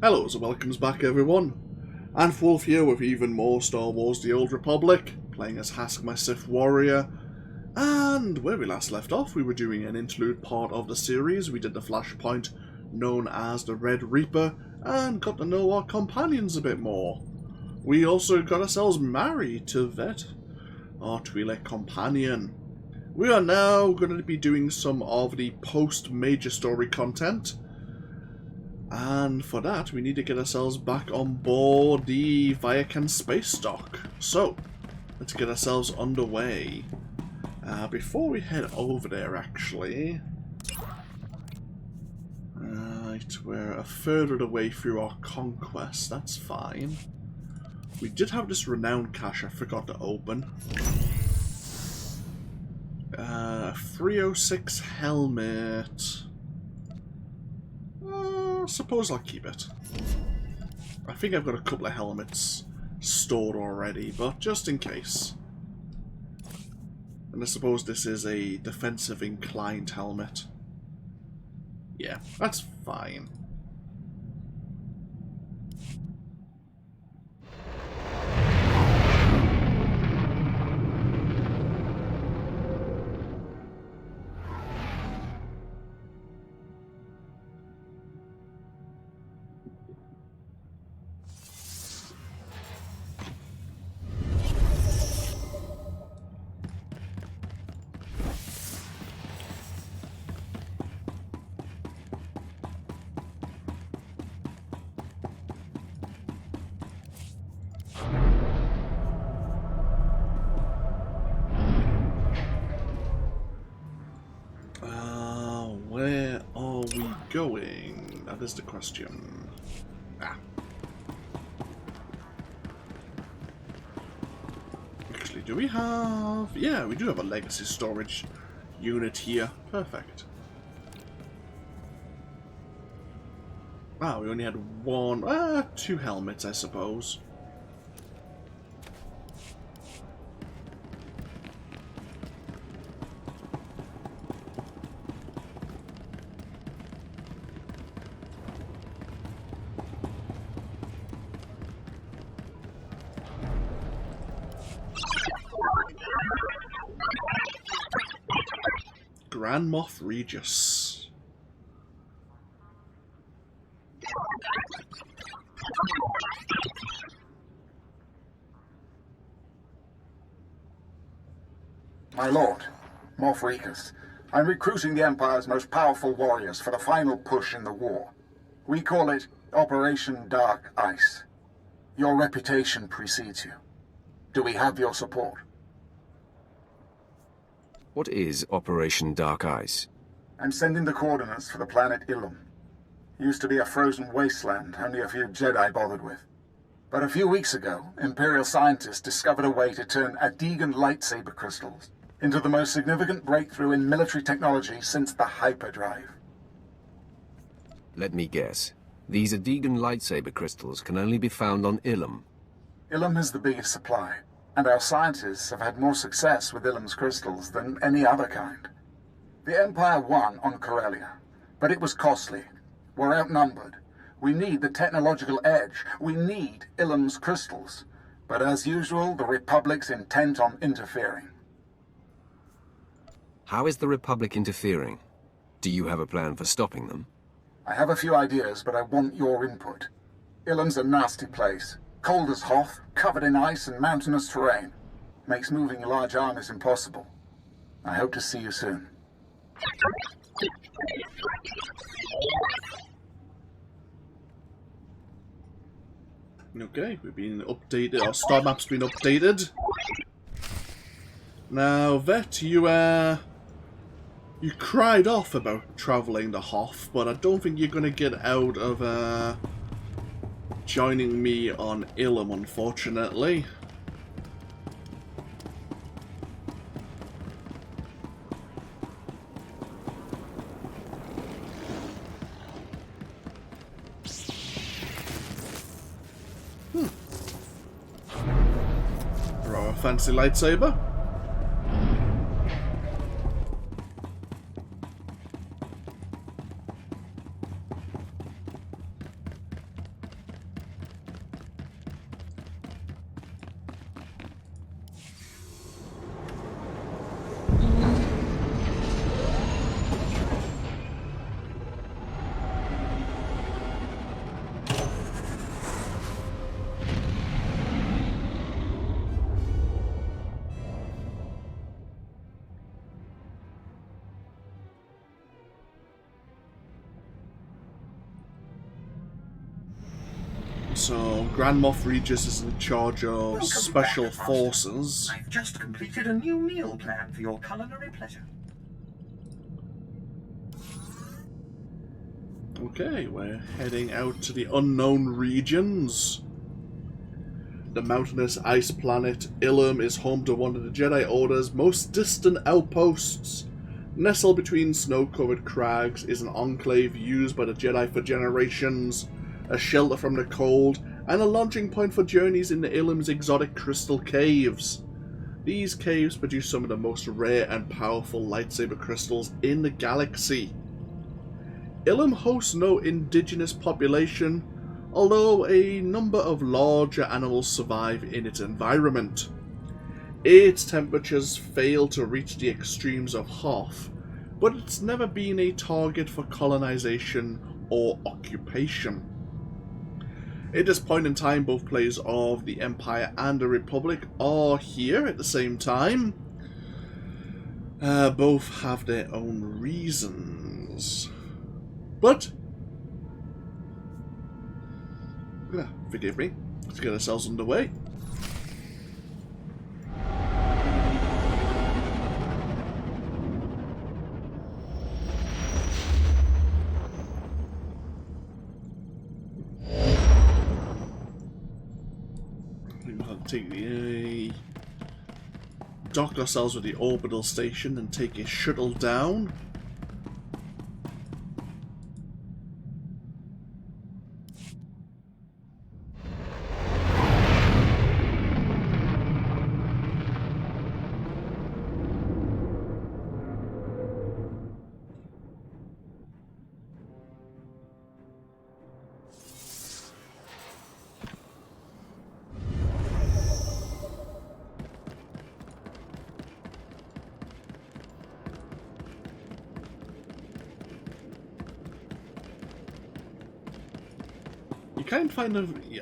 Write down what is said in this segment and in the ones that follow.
Hello and welcomes back everyone. Wolf here with even more Star Wars The Old Republic, playing as Hask, my Sith warrior. And where we last left off, we were doing an interlude part of the series. We did the flashpoint known as the Red Reaper, and got to know our companions a bit more. We also got ourselves married to Vet, our Twi'lek companion. We are now going to be doing some of the post-major story content. And for that, we need to get ourselves back on board the Viacan space dock. So, let's get ourselves underway. Before we head over there, actually... Right, we're a third of the way through our conquest, that's fine. We did have this renowned cache I forgot to open. 306 helmet... suppose I'll keep it. I think I've got a couple of helmets stored already, but just in case. And I suppose this is a defensive inclined helmet. Yeah, that's fine. Where are we going? That is the question. Actually, do we have... Yeah, we do have a legacy storage unit here. Perfect. We only had two helmets, I suppose. Grand Moff Regis. My lord, Moff Regis, I'm recruiting the Empire's most powerful warriors for the final push in the war. We call it Operation Dark Ice. Your reputation precedes you. Do we have your support? What is Operation Dark Ice? I'm sending the coordinates for the planet Ilum. Used to be a frozen wasteland only a few Jedi bothered with. But a few weeks ago, Imperial scientists discovered a way to turn Adegan lightsaber crystals into the most significant breakthrough in military technology since the hyperdrive. Let me guess. These Adegan lightsaber crystals can only be found on Ilum. Ilum has the biggest supply, and our scientists have had more success with Ilum's crystals than any other kind. The Empire won on Corellia, but it was costly. We're outnumbered. We need the technological edge. We need Ilum's crystals. But as usual, the Republic's intent on interfering. How is the Republic interfering? Do you have a plan for stopping them? I have a few ideas, but I want your input. Ilum's a nasty place. Cold as Hoth, covered in ice and mountainous terrain. Makes moving large armies impossible. I hope to see you soon. Okay, we've been updated. Our star map's been updated. Now, Vet, you cried off about travelling the Hoth, but I don't think you're going to get out of joining me on Ilum, unfortunately. Throw a fancy lightsaber. So, Grand Moff Regis is in charge of Welcome special back, Master. forces. I've just completed a new meal plan for your culinary pleasure. Okay, we're heading out to the unknown regions. The mountainous ice planet Ilum is home to one of the Jedi Order's most distant outposts. Nestled between snow-covered crags is an enclave used by the Jedi for generations, a shelter from the cold, and a launching point for journeys into Ilum's exotic crystal caves. These caves produce some of the most rare and powerful lightsaber crystals in the galaxy. Ilum hosts no indigenous population, although a number of larger animals survive in its environment. Its temperatures fail to reach the extremes of Hoth, but it's never been a target for colonization or occupation. At this point in time, both players of the Empire and the Republic are here at the same time. Both have their own reasons. But, forgive me, let's get ourselves underway. Take the dock ourselves with the orbital station and take a shuttle down.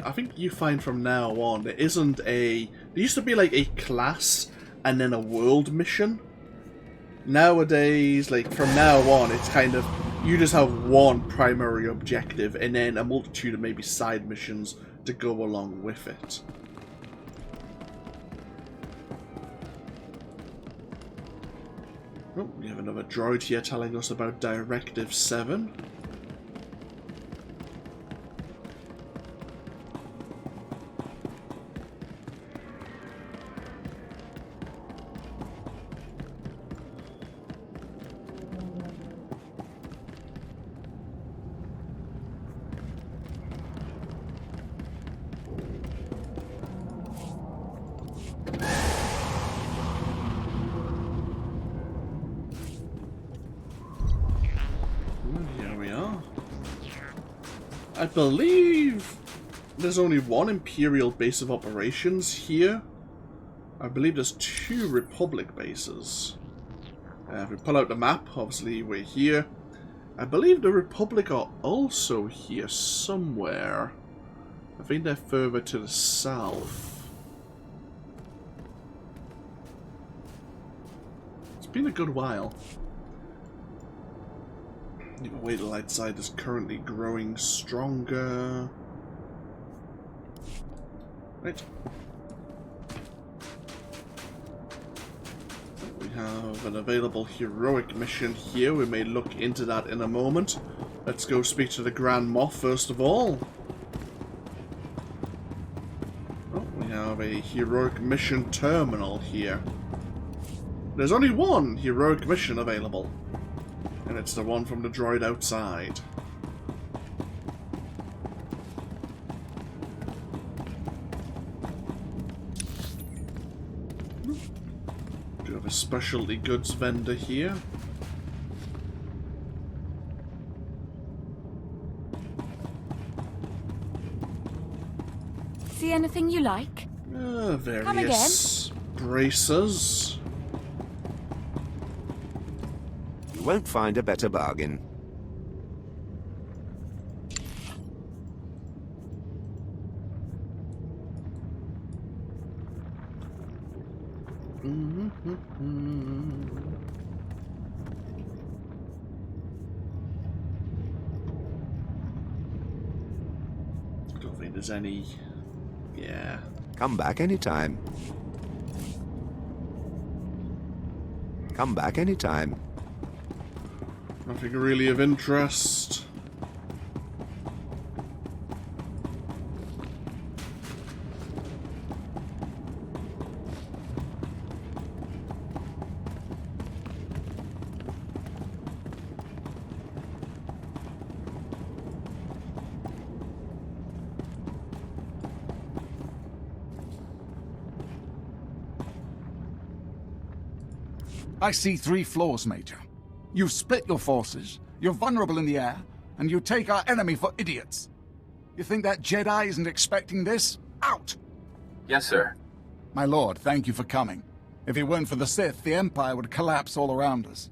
I think you find from now on there isn't a... There used to be like a class and then a world mission. Nowadays, like from now on, it's kind of... You just have one primary objective and then a multitude of maybe side missions to go along with it. Oh, we have another droid here telling us about Directive 7. I believe there's only one Imperial base of operations here. I believe there's 2 Republic bases. If we pull out the map, obviously we're here. I believe the Republic are also here somewhere. I think they're further to the south. It's been a good while. Even way the light side is currently growing stronger. Right. We have an available heroic mission here. We may look into that in a moment. Let's go speak to the Grand Moff first of all. Oh, we have a heroic mission terminal here. There's only one heroic mission available. And it's the one from the droid outside. Do have a specialty goods vendor here. See anything you like? Various bracers. Won't find a better bargain. Got the mean, there's any... Yeah. Come back anytime. Come back anytime. Nothing really of interest. I see 3 flaws, Major. You've split your forces, you're vulnerable in the air, and you take our enemy for idiots. You think that Jedi isn't expecting this? Out! Yes, sir. My lord, thank you for coming. If it weren't for the Sith, the Empire would collapse all around us.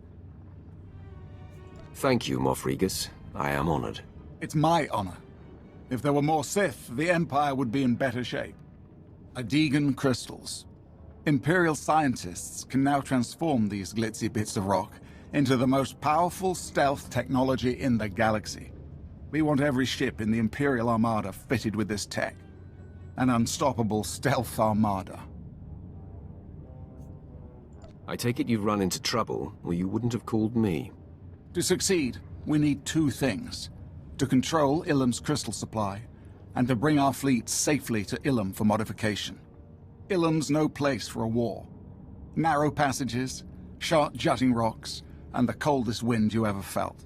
Thank you, Moff Regus. I am honored. It's my honor. If there were more Sith, the Empire would be in better shape. Adegan crystals. Imperial scientists can now transform these glitzy bits of rock into the most powerful stealth technology in the galaxy. We want every ship in the Imperial Armada fitted with this tech. An unstoppable stealth armada. I take it you've run into trouble, or you wouldn't have called me. To succeed, we need 2 things. To control Ilum's crystal supply, and to bring our fleet safely to Ilum for modification. Ilum's no place for a war. Narrow passages, sharp jutting rocks, and the coldest wind you ever felt.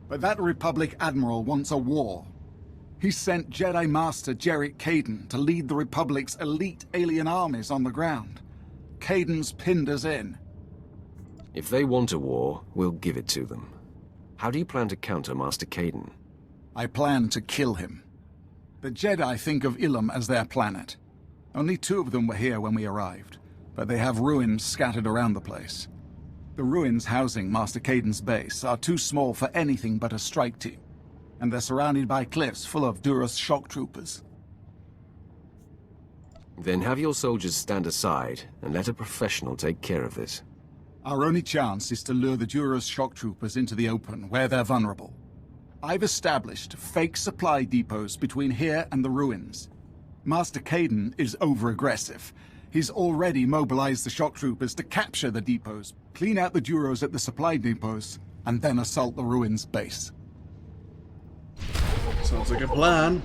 But that Republic Admiral wants a war. He sent Jedi Master Caden to lead the Republic's elite alien armies on the ground. Caden's pinned us in. If they want a war, we'll give it to them. How do you plan to counter Master Caden? I plan to kill him. The Jedi think of Ilum as their planet. Only 2 of them were here when we arrived, but they have ruins scattered around the place. The ruins housing Master Caden's base are too small for anything but a strike team, and they're surrounded by cliffs full of Duras shock troopers. Then have your soldiers stand aside and let a professional take care of this. Our only chance is to lure the Duras shock troopers into the open, where they're vulnerable. I've established fake supply depots between here and the ruins. Master Caden is over-aggressive. He's already mobilized the shock troopers to capture the depots, clean out the Duros at the supply depots, and then assault the ruins base. Sounds like a plan.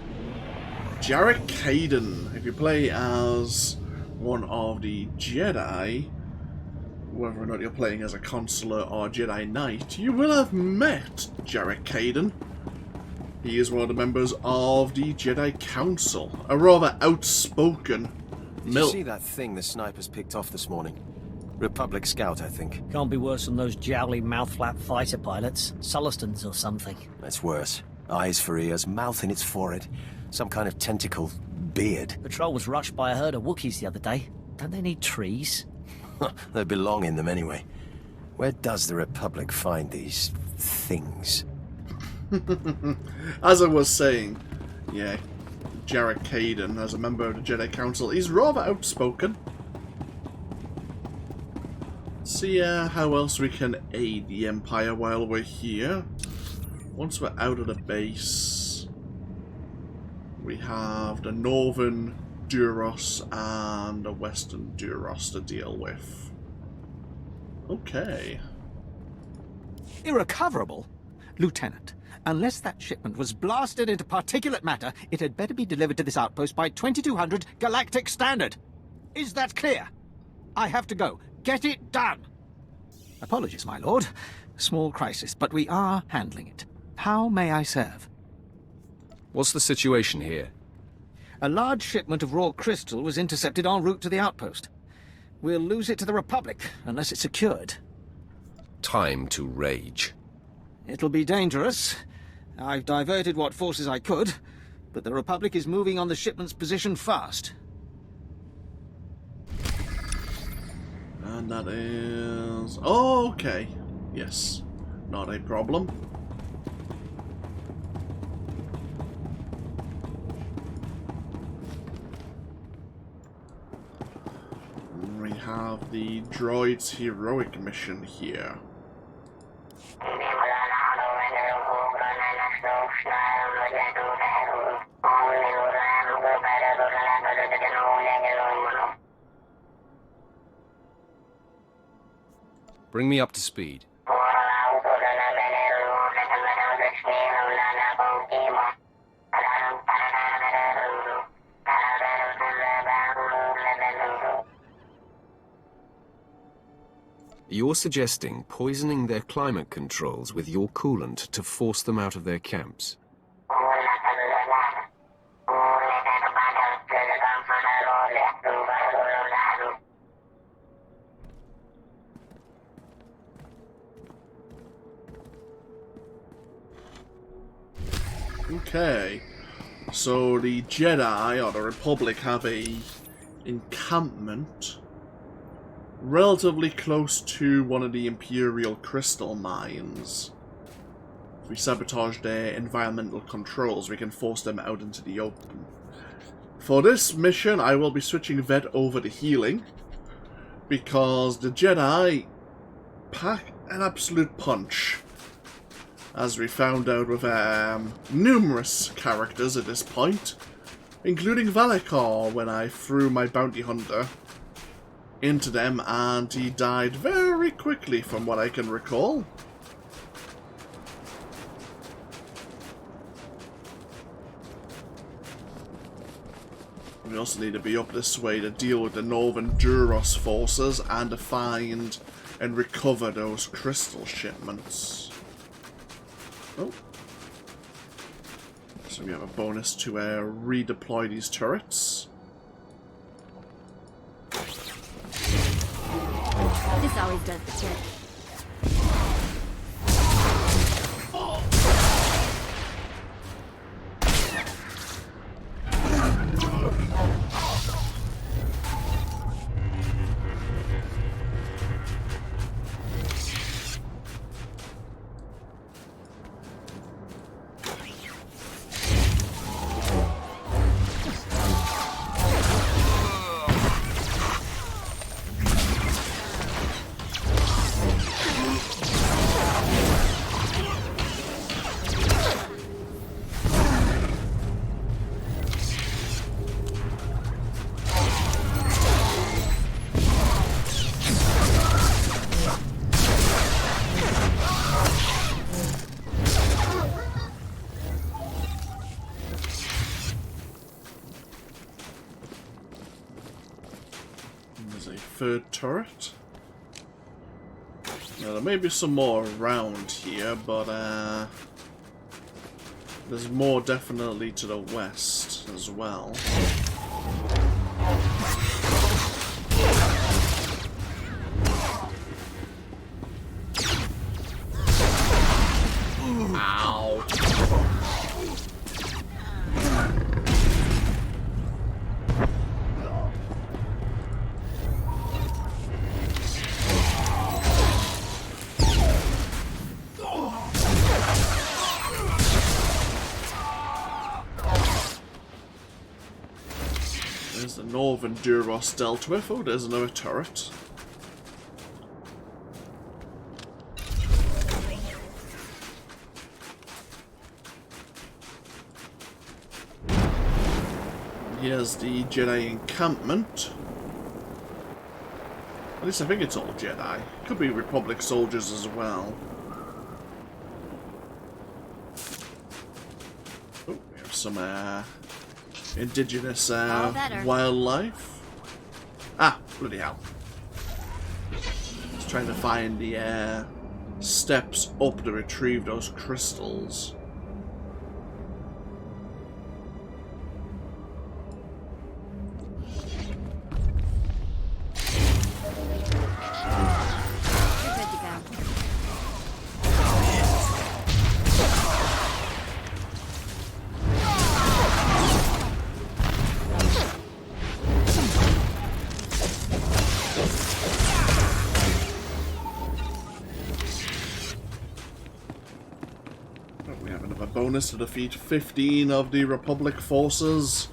Jarek Caden. If you play as one of the Jedi, whether or not you're playing as a consular or Jedi Knight, you will have met Jarek Caden. He is one of the members of the Jedi Council, a rather outspoken Did you see that thing the snipers picked off this morning? Republic Scout, I think. Can't be worse than those jowly mouth-flap fighter pilots. Sullistons or something. That's worse. Eyes for ears, mouth in its forehead. Some kind of tentacle beard. Patrol was rushed by a herd of Wookiees the other day. Don't they need trees? They belong in them anyway. Where does the Republic find these things? As I was saying, yeah, Jarek Caden, as a member of the Jedi Council, he's rather outspoken. See how else we can aid the Empire while we're here. Once we're out of the base, we have the Northern Duros and the Western Duros to deal with. Okay. Irrecoverable? Lieutenant, unless that shipment was blasted into particulate matter, it had better be delivered to this outpost by 2200 Galactic Standard. Is that clear? I have to go. Get it done! Apologies, my lord. Small crisis, but we are handling it. How may I serve? What's the situation here? A large shipment of raw crystal was intercepted en route to the outpost. We'll lose it to the Republic, unless it's secured. Time to rage. It'll be dangerous. I've diverted what forces I could, but the Republic is moving on the shipment's position fast. And that is... Oh, okay. Yes. Not a problem. We have the droid's heroic mission here. Bring me up to speed. You're suggesting poisoning their climate controls with your coolant to force them out of their camps. Okay, so the Jedi, or the Republic, have a encampment relatively close to one of the Imperial crystal mines. If we sabotage their environmental controls, we can force them out into the open. For this mission, I will be switching Vet over to healing, because the Jedi pack an absolute punch. As we found out with numerous characters at this point, including Valakar when I threw my bounty hunter into them and he died very quickly from what I can recall. We also need to be up this way to deal with the Northern Duros forces and to find and recover those crystal shipments. Oh. So we have a bonus to redeploy these turrets. This always does the trick. Third turret. Now, there may be some more around here, but there's more definitely to the west as well. Ow. There's the Northern Duros dealt with. Oh, there's another turret. Here's the Jedi encampment. At least I think it's all Jedi. Could be Republic soldiers as well. Oh, we have some indigenous wildlife. Ah, bloody hell. Just trying to find the steps up to retrieve those crystals. Bonus to defeat 15 of the Republic forces.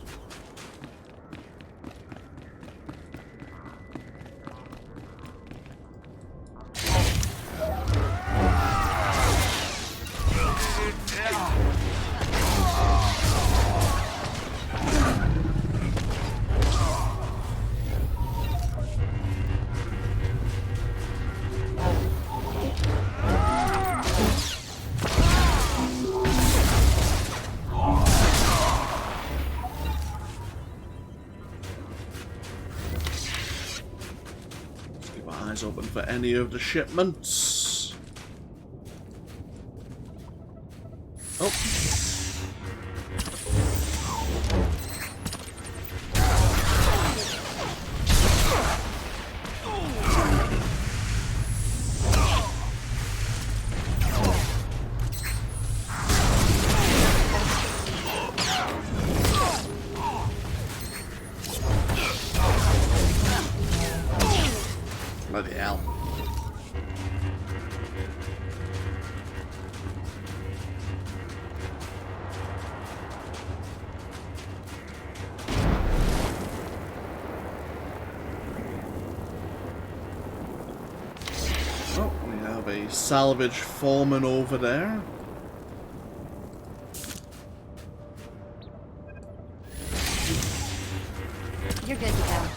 my eyes open for any of the shipments. Oh. Bloody hell. Oh, we have a salvage foreman over there. You're good to go.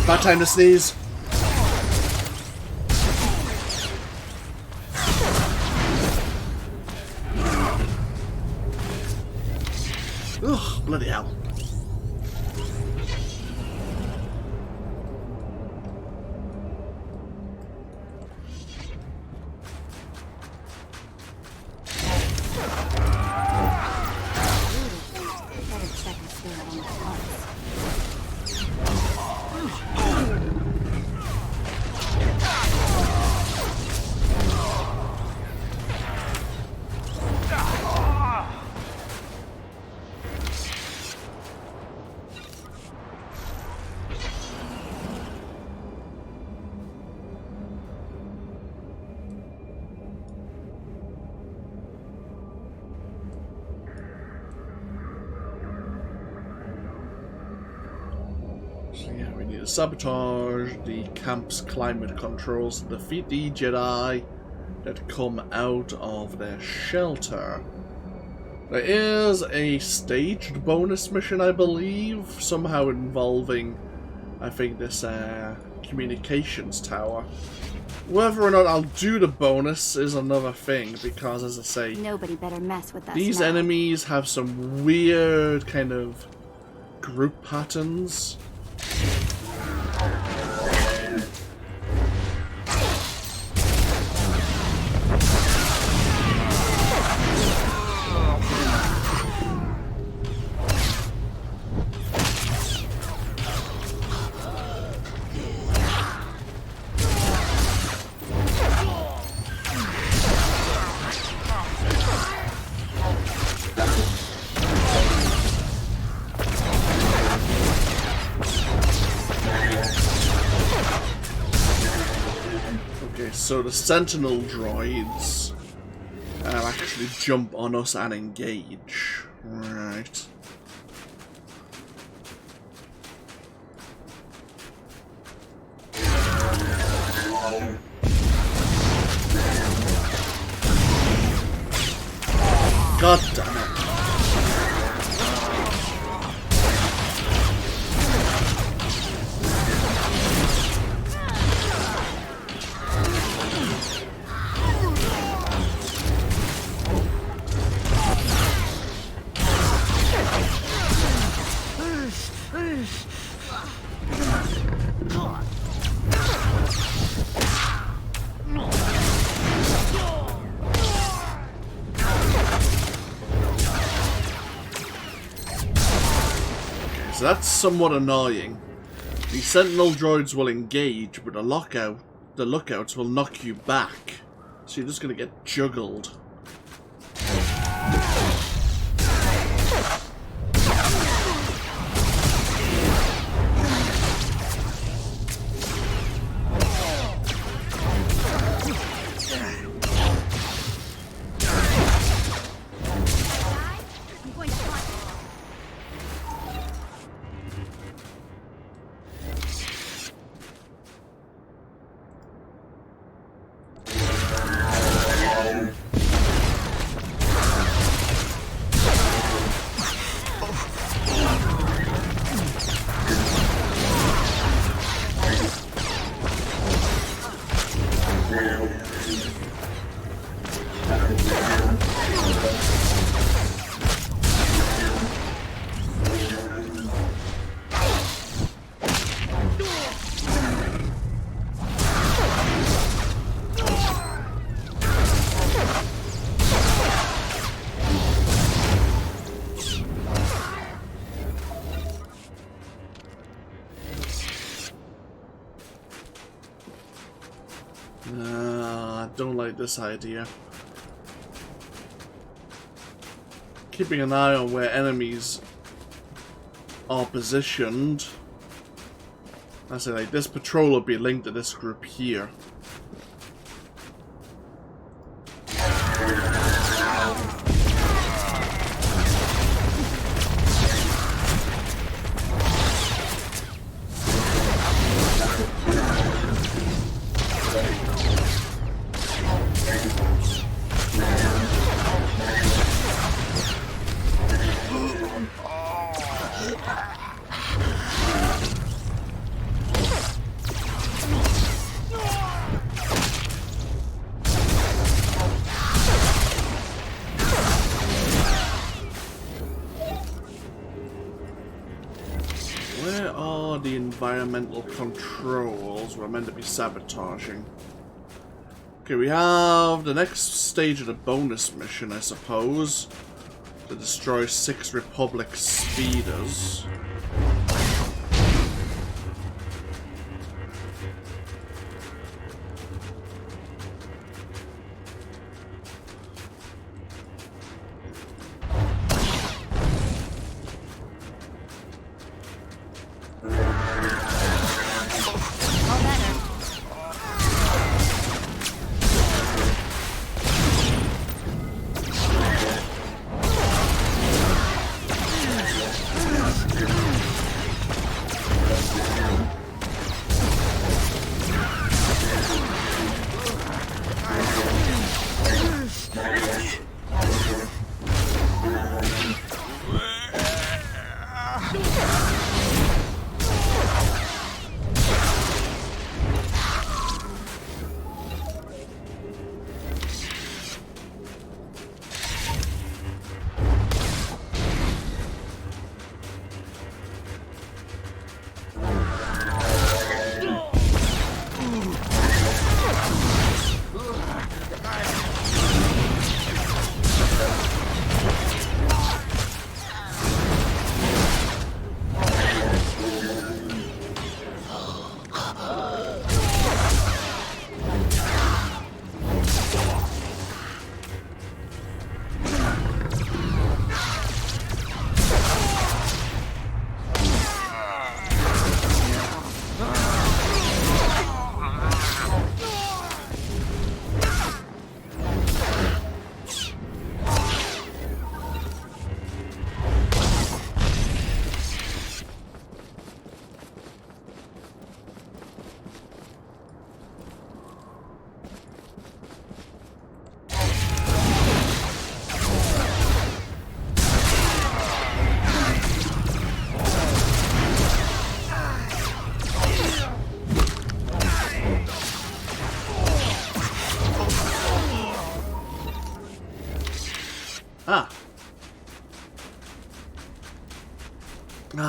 Bad time to sneeze. Ugh, bloody hell. So yeah, we need to sabotage the camp's climate controls to defeat the Jedi that come out of their shelter. There is a staged bonus mission, I believe, somehow involving, I think, this communications tower. Whether or not I'll do the bonus is another thing, because, as I say, Nobody better mess with us these now. enemies have some weird kind of group patterns. So the sentinel droids actually jump on us and engage. Right. God damn it. So that's somewhat annoying. The sentinel droids will engage, but the lookouts will knock you back. So you're just gonna get juggled. don't like this idea. Keeping an eye on where enemies are positioned. I say, like, this patrol will be linked to this group here. The environmental controls we're meant to be sabotaging. Okay, we have the next stage of the bonus mission, I suppose, to destroy 6 Republic speeders.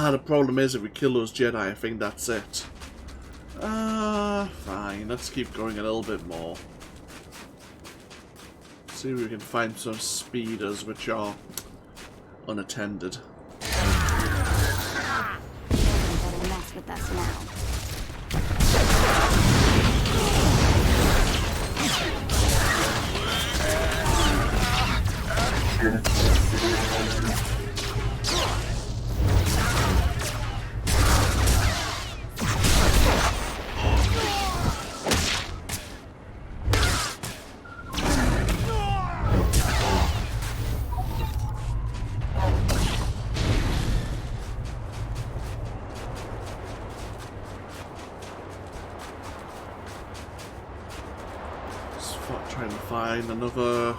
The problem is if we kill those Jedi, I think that's it. Fine. Let's keep going a little bit more. See if we can find some speeders which are unattended. Mess with us now. Trying to find another.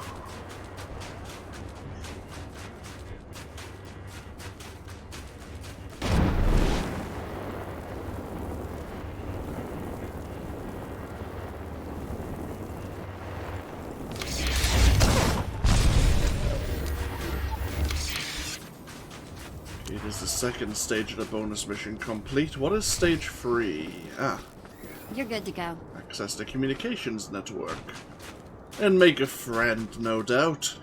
It is the second stage of the bonus mission complete. What is stage 3? You're good to go. Access the communications network. And make a friend, no doubt.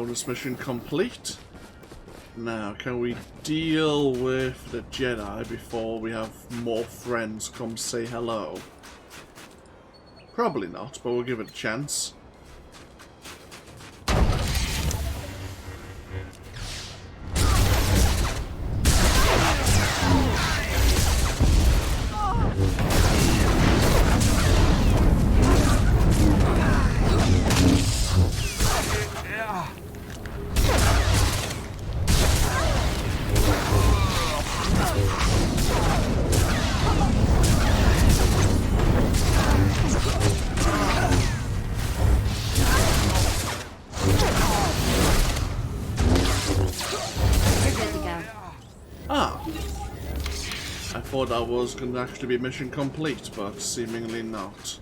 Bonus mission complete. Now, can we deal with the Jedi before we have more friends come say hello? Probably not, but we'll give it a chance. I thought that was going to actually be mission complete, but seemingly not.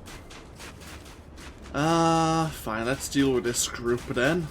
Fine, let's deal with this group then.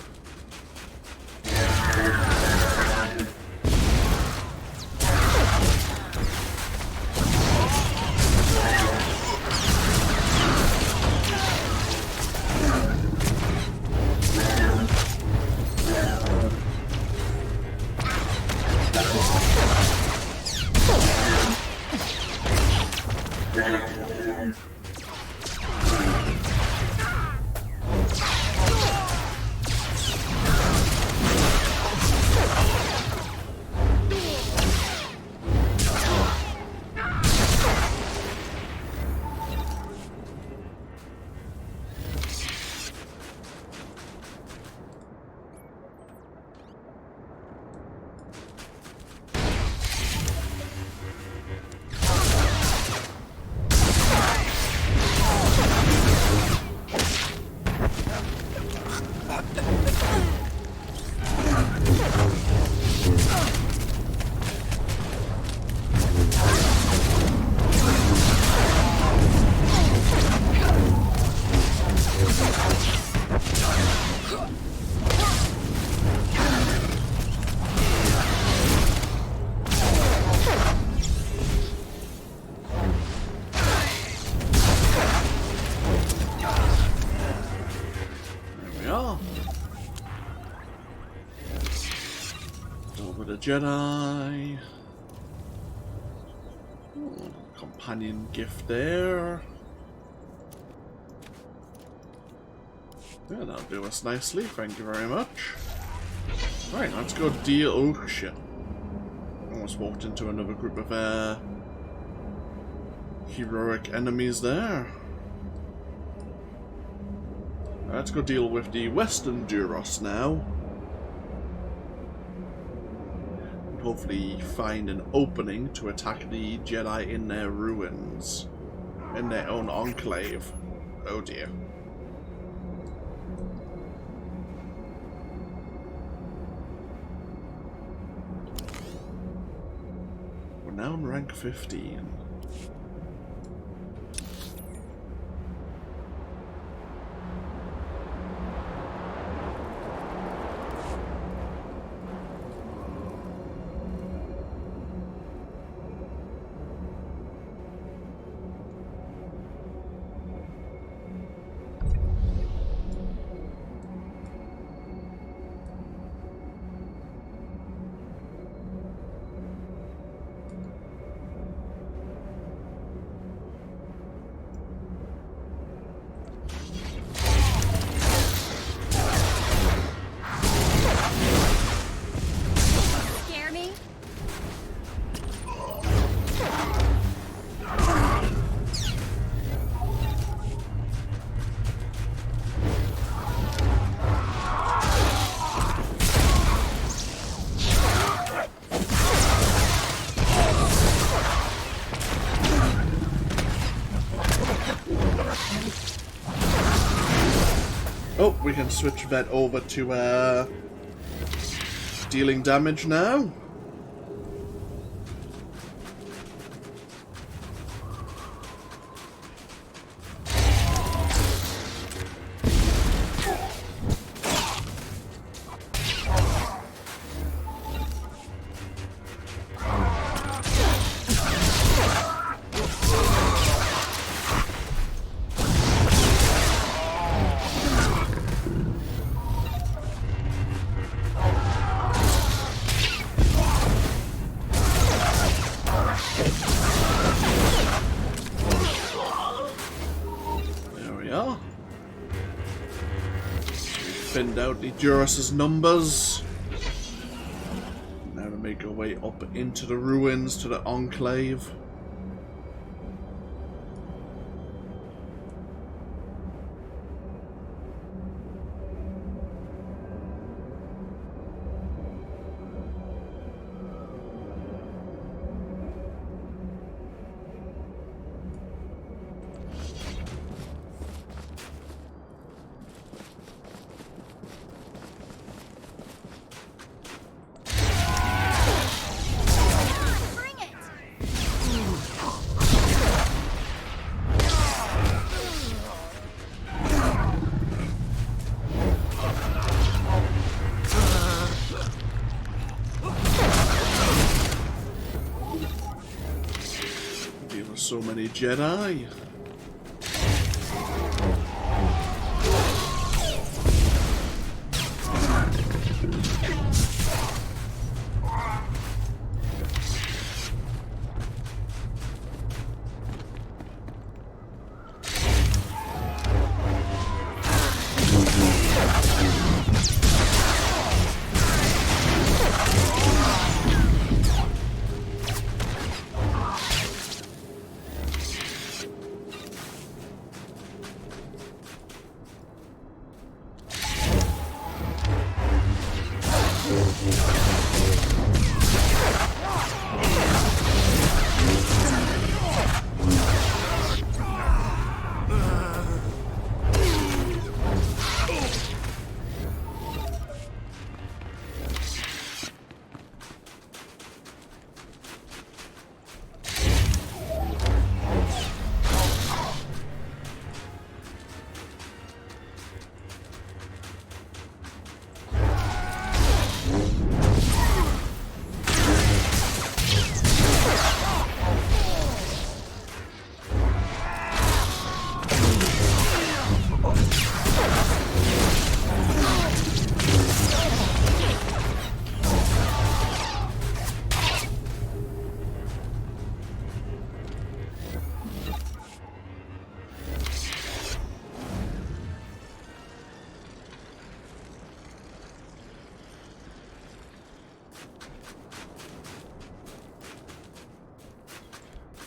Jedi. Ooh, companion gift there. Yeah, that'll do us nicely, thank you very much. Right, let's go deal. Oh shit. Almost walked into another group of heroic enemies there. Let's go deal with the Western Duros now. Hopefully find an opening to attack the Jedi in their ruins. In their own enclave. Oh dear. We're now in rank 15. Oh, we can switch that over to dealing damage now. thinned out the Duras' numbers. Now to make our way up into the ruins to the Enclave. So many Jedi.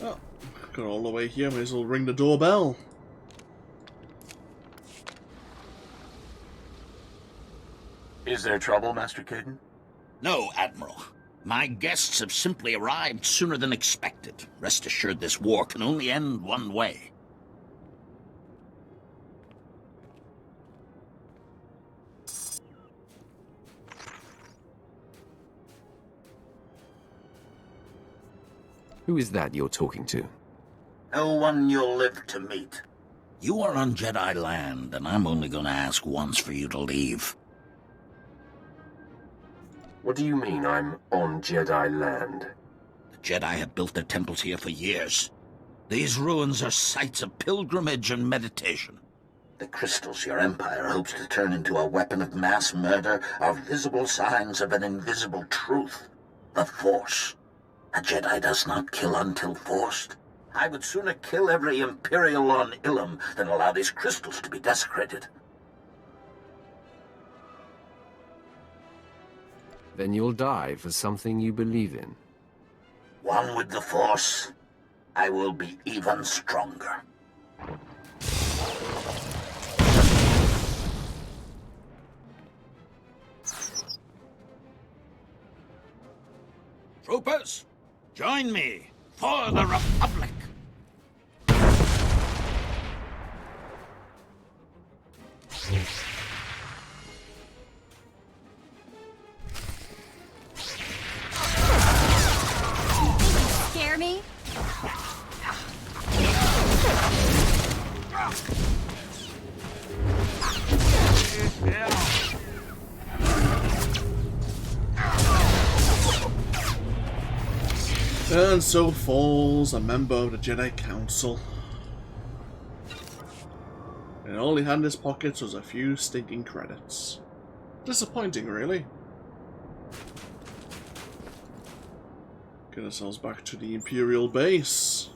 Oh, got all the way here, may as well ring the doorbell. Is there trouble, Master Caden? No, Admiral. My guests have simply arrived sooner than expected. Rest assured this war can only end one way. Who is that you're talking to? No one you'll live to meet. You are on Jedi land, and I'm only going to ask once for you to leave. What do you mean I'm on Jedi land? The Jedi have built their temples here for years. These ruins are sites of pilgrimage and meditation. The crystals your Empire hopes to turn into a weapon of mass murder are visible signs of an invisible truth. The Force. A Jedi does not kill until forced. I would sooner kill every Imperial on Ilum than allow these crystals to be desecrated. Then you'll die for something you believe in. One with the Force, I will be even stronger. Troopers, join me for the Republic! Scare me? And so falls a member of the Jedi Council. And all he had in his pockets was a few stinking credits. Disappointing, really. Get ourselves back to the Imperial base.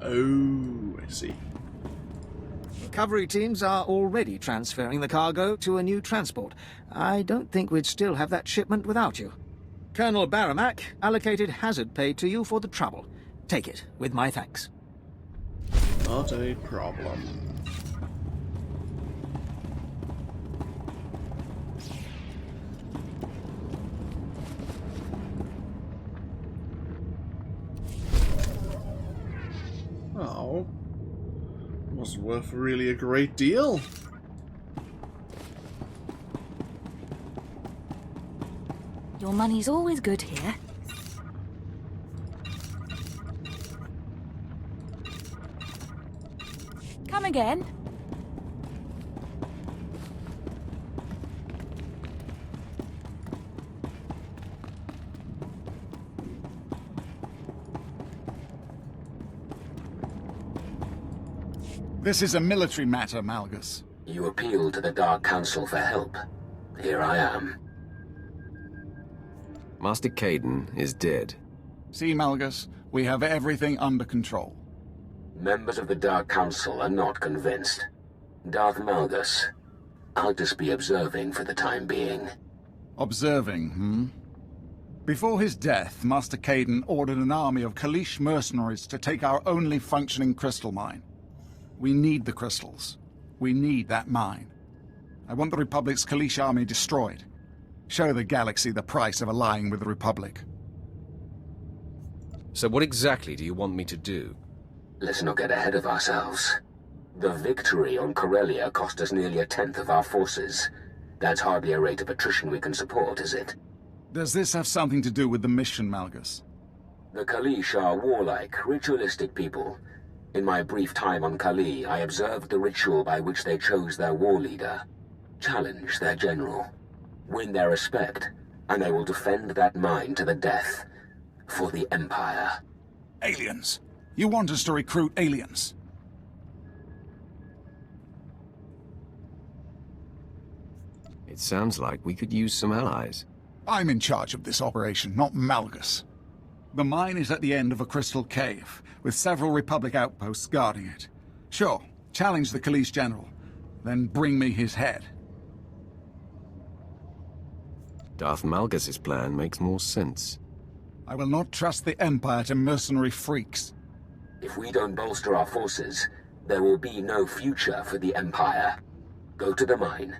Oh, I see. Recovery teams are already transferring the cargo to a new transport. I don't think we'd still have that shipment without you. Colonel Baramak allocated hazard pay to you for the trouble. Take it, with my thanks. Not a problem. Oh. Was worth really a great deal. Your money's always good here. Come again. This is a military matter, Malgus. You appealed to the Dark Council for help. Here I am. Master Caden is dead. See, Malgus, we have everything under control. Members of the Dark Council are not convinced. Darth Malgus, I'll just be observing for the time being. Observing, hmm? Before his death, Master Caden ordered an army of Kaleesh mercenaries to take our only functioning crystal mine. We need the crystals. We need that mine. I want the Republic's Kaleesh army destroyed. Show the galaxy the price of allying with the Republic. So what exactly do you want me to do? Let's not get ahead of ourselves. The victory on Corellia cost us nearly 1/10 of our forces. That's hardly a rate of attrition we can support, is it? Does this have something to do with the mission, Malgus? The Kaleesh are warlike, ritualistic people. In my brief time on Kali, I observed the ritual by which they chose their war leader. Challenge their general. Win their respect, and they will defend that mine to the death. For the Empire. Aliens! You want us to recruit aliens? It sounds like we could use some allies. I'm in charge of this operation, not Malgus. The mine is at the end of a crystal cave, with several Republic outposts guarding it. Sure, challenge the Kaleesh general, then bring me his head. Darth Malgus's plan makes more sense. I will not trust the Empire to mercenary freaks. If we don't bolster our forces, there will be no future for the Empire. Go to the mine,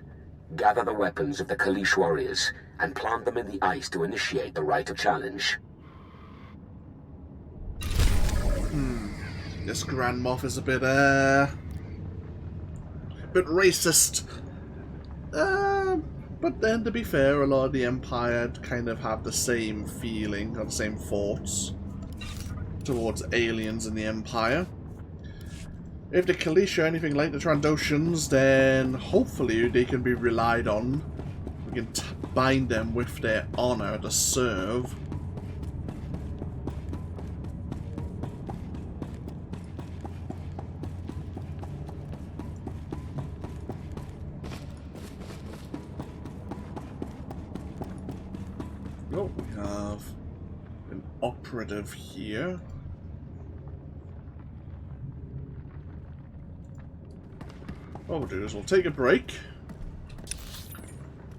gather the weapons of the Kaleesh warriors, and plant them in the ice to initiate the rite of challenge. This Grand Moff is a bit racist. But then, to be fair, a lot of the Empire kind of have the same feeling, or the same thoughts towards aliens in the Empire. If the Kaleesh are anything like the Trandoshans, then hopefully they can be relied on. We can bind them with their honor to serve. Oh, we have an operative here. What we'll do is we'll take a break.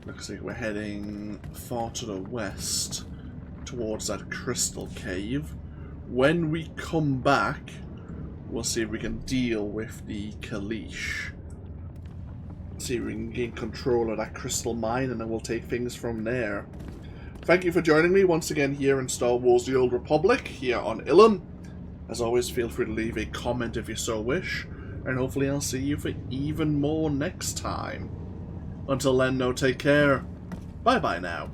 Looks like we're heading far to the west towards that crystal cave. When we come back, we'll see if we can deal with the Kaleesh. See if we can gain control of that crystal mine, and then we'll take things from there. Thank you for joining me once again here in Star Wars The Old Republic, here on Ilum. As always, feel free to leave a comment if you so wish, and hopefully I'll see you for even more next time. Until then, no, take care. Bye-bye now.